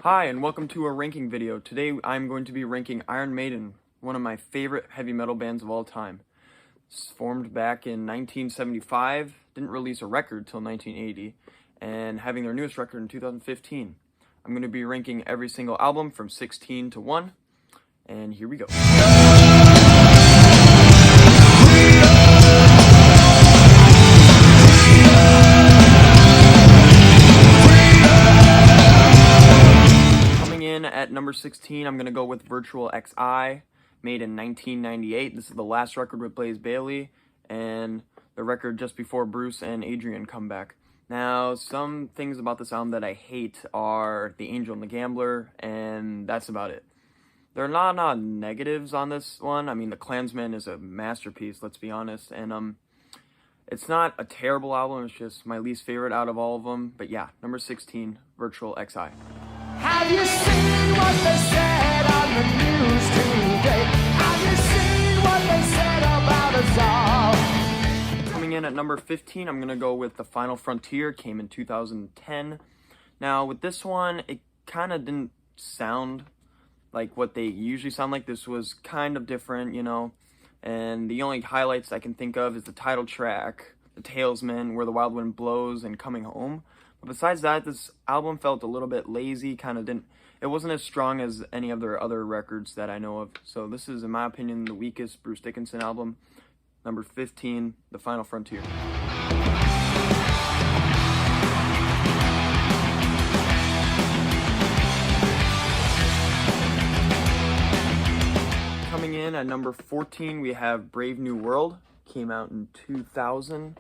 Hi, and welcome to a ranking video. Today I'm going to be ranking Iron Maiden, one of my favorite heavy metal bands of all time. It's formed back in 1975, didn't release a record till 1980, and having their newest record in 2015. I'm going to be ranking every single album from 16 to 1, and here we go. At number 16, I'm going to go with Virtual XI, made in 1998. This is the last record with Blaze Bayley, and the record just before Bruce and Adrian come back. Now, some things about this album that I hate are The Angel and the Gambler, and that's about it. There are not negatives on this one. I mean, The Klansman is a masterpiece, let's be honest, and it's not a terrible album, it's just my least favorite out of all of them. But yeah, number 16, Virtual XI. Have you seen what they said on the news today? Have you seen what they said about us all? Coming in at number 15, I'm going to go with The Final Frontier, came in 2010. Now, with this one, it kind of didn't sound like what they usually sound like. This was kind of different, and the only highlights I can think of is the title track, The Talesman, Where the Wild Wind Blows, and Coming Home. Besides that, this album felt a little bit lazy, it wasn't as strong as any of their other records that I know of. So this is, in my opinion, the weakest Bruce Dickinson album. Number 15, The Final Frontier. Coming in at number 14, we have Brave New World, came out in 2000.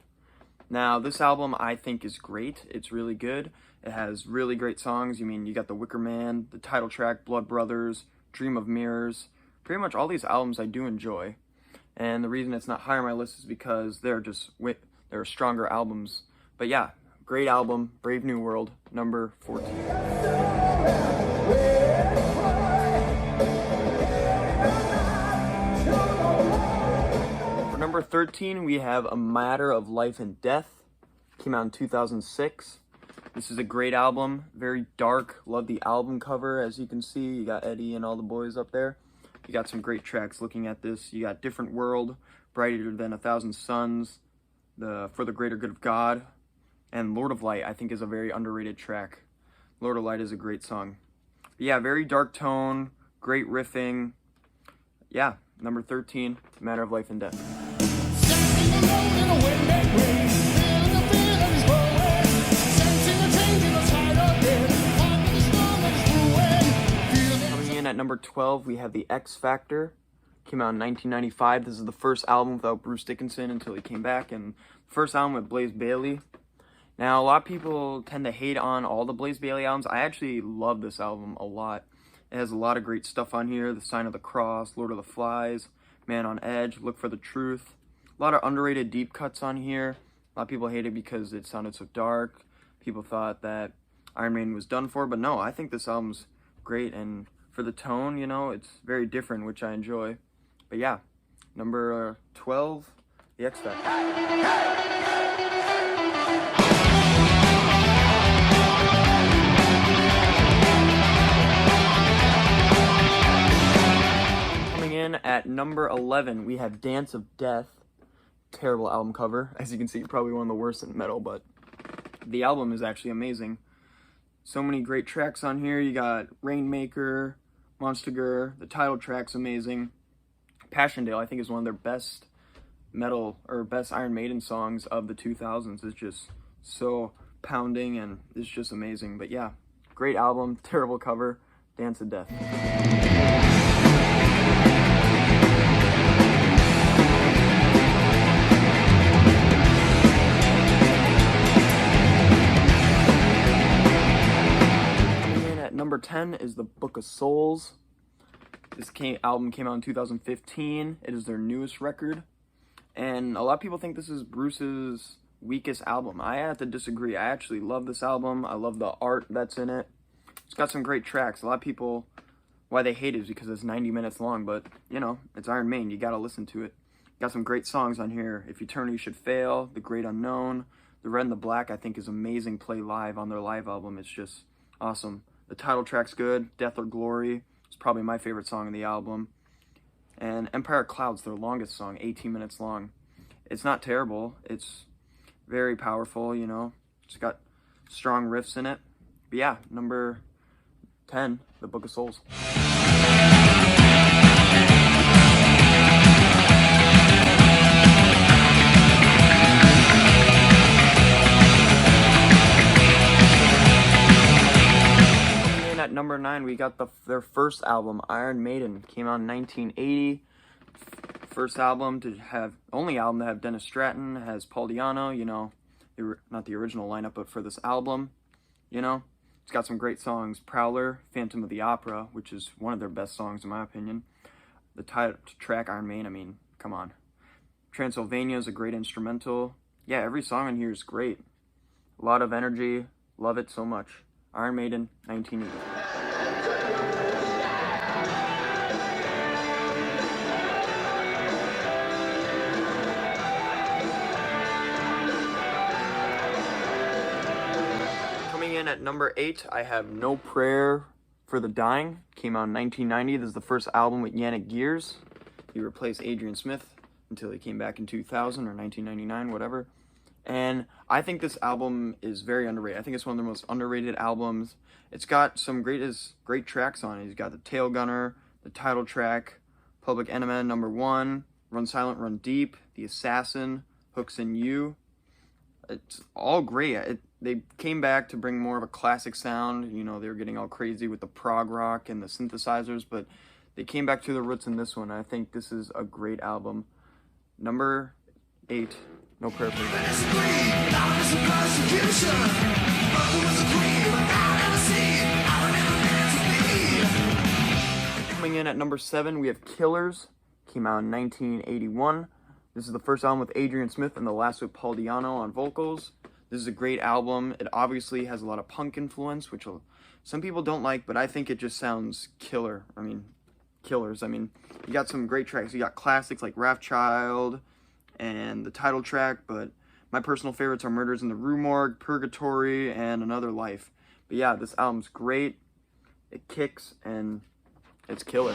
Now, this album I think is great. It's really good. It has really great songs. You got The Wicker Man, the title track, Blood Brothers, Dream of Mirrors. Pretty much all these albums I do enjoy. And the reason it's not higher on my list is because they're stronger albums. But yeah, great album, Brave New World, number 14. Number 13, we have A Matter of Life and Death. Came out in 2006. This is a great album, very dark. Love the album cover, as you can see. You got Eddie and all the boys up there. You got some great tracks looking at this. You got Different World, Brighter Than a Thousand Suns, For the Greater Good of God, and Lord of Light, I think, is a very underrated track. Lord of Light is a great song. But yeah, very dark tone, great riffing. Yeah, number 13, Matter of Life and Death. Coming in at number 12, we have The X Factor. Came out in 1995. This is the first album without Bruce Dickinson until he came back, and first album with Blaze Bayley. Now, a lot of people tend to hate on all the Blaze Bayley albums. I actually love this album a lot. It has a lot of great stuff on here. The Sign of the Cross, Lord of the Flies, Man on Edge, Look for the Truth. A lot of underrated deep cuts on here. A lot of people hate it because it sounded so dark. People thought that Iron Maiden was done for, but no, I think this album's great, and for the tone, it's very different, which I enjoy. But yeah, number 12, The X Factor. Coming in at number 11, we have Dance of Death. Terrible album cover. As you can see, probably one of the worst in metal, but the album is actually amazing. So many great tracks on here. You got Rainmaker, Monster, the title track's amazing. Passchendaele, I think, is one of their best metal or best Iron Maiden songs of the 2000s. It's just so pounding and it's just amazing. But yeah, great album, terrible cover, Dance of Death. Number 10 is The Book of Souls. This album came out in 2015. It is their newest record. And a lot of people think this is Bruce's weakest album. I have to disagree. I actually love this album. I love the art that's in it. It's got some great tracks. A lot of people, why they hate it is because it's 90 minutes long. But, it's Iron Maiden. You got to listen to it. Got some great songs on here. If Eternity Should Fail, The Great Unknown. The Red and the Black, I think, is amazing play live on their live album. It's just awesome. The title track's good. Death or Glory is probably my favorite song in the album. And Empire of Clouds, their longest song, 18 minutes long. It's not terrible. It's very powerful, you know. It's got strong riffs in it. But yeah, number 10, The Book of Souls. At number 9, we got their first album, Iron Maiden. Came out in 1980. First album to have, only album to have Dennis Stratton, has Paul Di'Anno, you know, not the original lineup, but for this album, you know. It's got some great songs. Prowler, Phantom of the Opera, which is one of their best songs in my opinion. The title track, Iron Maiden, I mean, come on. Transylvania is a great instrumental. Yeah, every song on here is great. A lot of energy. Love it so much. Iron Maiden, 1980. Coming in at number 8, I have No Prayer for the Dying. Came out in 1990. This is the first album with Yannick Gears. He replaced Adrian Smith until he came back in 2000 or 1999, whatever. And I think this album is very underrated. I think it's one of the most underrated albums. It's got some great tracks on it. He's got the Tail Gunner, the title track, Public Enemy #1, Run Silent, Run Deep, The Assassin, Hooks in You. It's all great. They came back to bring more of a classic sound. You know, they were getting all crazy with the prog rock and the synthesizers, but they came back to their roots in this one. I think this is a great album. Number 8. No Prayer for the Dying. Coming in at number 7, we have Killers. Came out in 1981. This is the first album with Adrian Smith and the last with Paul Di'Anno on vocals. This is a great album. It obviously has a lot of punk influence, which some people don't like, but I think it just sounds killer. I mean, Killers. I mean, you got some great tracks. You got classics like Wrathchild and the title track, but my personal favorites are Murders in the Rue Morgue, Purgatory, and Another Life. But yeah, this album's great. It kicks, and it's killer.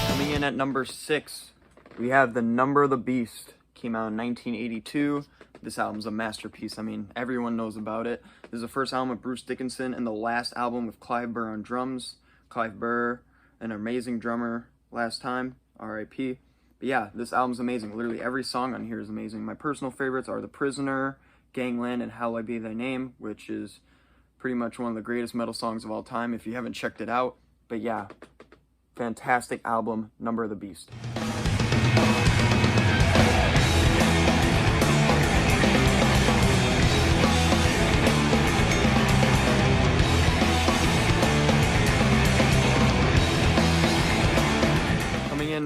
Coming in at number 6, we have The Number of the Beast. Came out in 1982. This album's a masterpiece. I mean, everyone knows about it. This is the first album with Bruce Dickinson and the last album with Clive Burr on drums. Clive Burr, an amazing drummer last time, R.I.P. But yeah, this album's amazing. Literally every song on here is amazing. My personal favorites are The Prisoner, Gangland, and How I Be Thy Name, which is pretty much one of the greatest metal songs of all time if you haven't checked it out. But yeah, fantastic album, Number of the Beast.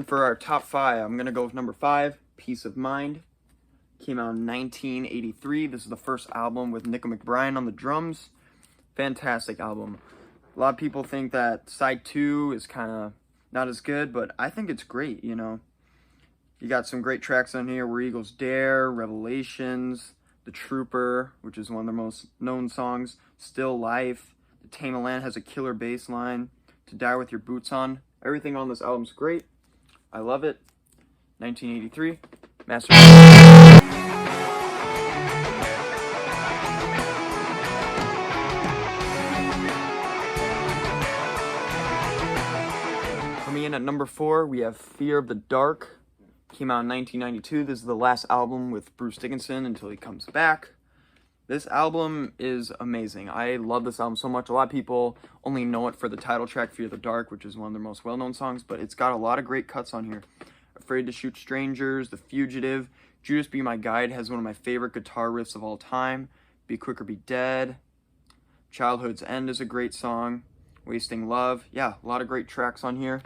For our top 5, I'm gonna go with number 5, Peace of Mind. Came out in 1983. This is the first album with Nico McBride on the drums. Fantastic album. A lot of people think that side 2 is kind of not as good, but I think it's great, you know. You got some great tracks on here, Where Eagles Dare, Revelations, The Trooper, which is one of the most known songs, Still Life, The Tame of Land has a killer bass line, To Die With Your Boots On. Everything on this album's great. I love it. 1983, masterpiece. Coming in at number 4, we have Fear of the Dark. Came out in 1992. This is the last album with Bruce Dickinson until he comes back. This album is amazing. I love this album so much. A lot of people only know it for the title track, Fear the Dark, which is one of their most well-known songs, but it's got a lot of great cuts on here. Afraid to Shoot Strangers, The Fugitive, Judas Be My Guide has one of my favorite guitar riffs of all time, Be Quick or Be Dead, Childhood's End is a great song, Wasting Love. Yeah, a lot of great tracks on here.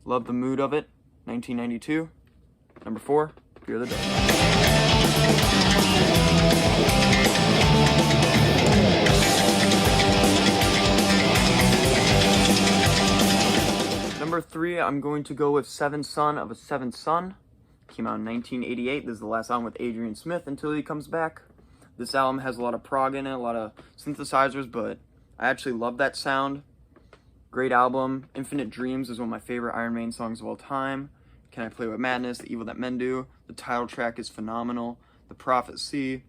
Love the mood of it. 1992. Number 4, Fear the Dark. Number 3, I'm going to go with Seventh Son of a Seventh Son. Came out in 1988. This is the last album with Adrian Smith until he comes back. This album has a lot of prog in it, a lot of synthesizers, but I actually love that sound. Great album. Infinite Dreams is one of my favorite Iron Maiden songs of all time. Can I Play With Madness? The Evil That Men Do. The title track is phenomenal. The Prophecy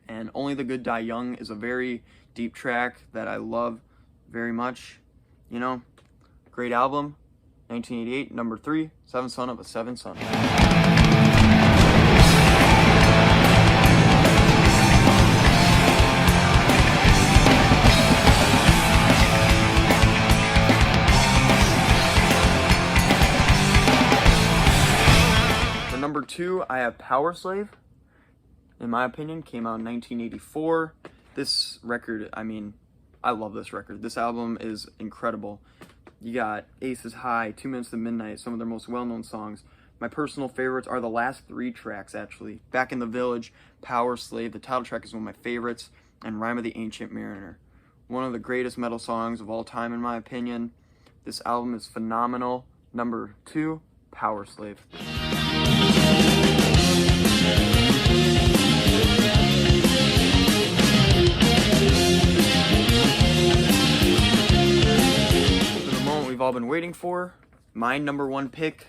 and Only the Good Die Young is a very deep track that I love very much. You know, great album. 1988, number 3, Seventh Son of a Seventh Son. For number 2, I have Power Slave. In my opinion, came out in 1984. This record, I mean, I love this record. This album is incredible. You got Aces High, 2 Minutes to Midnight, some of their most well-known songs. My personal favorites are the last 3 tracks, actually. Back in the Village, Power Slave, the title track is one of my favorites, and Rhyme of the Ancient Mariner. One of the greatest metal songs of all time, in my opinion. This album is phenomenal. Number 2, Power Slave. We've all been waiting for. My number 1 pick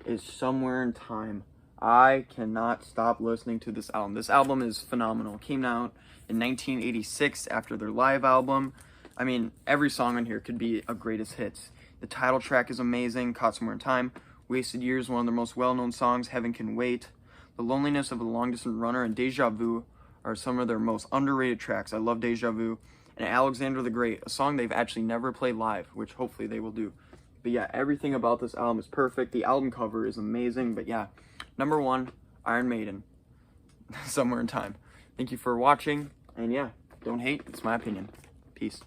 is Somewhere in Time. I cannot stop listening to this album. This album is phenomenal. It came out in 1986 after their live album. I mean, every song on here could be a greatest hits. The title track is amazing. Caught Somewhere in Time. Wasted Years, one of their most well-known songs. Heaven Can Wait. The Loneliness of a Long Distance Runner and Deja Vu are some of their most underrated tracks. I love Deja Vu. And Alexander the Great, a song they've actually never played live, which hopefully they will do. But yeah, everything about this album is perfect. The album cover is amazing. But yeah, number 1, Iron Maiden, Somewhere in Time. Thank you for watching. And yeah, don't hate. It's my opinion. Peace.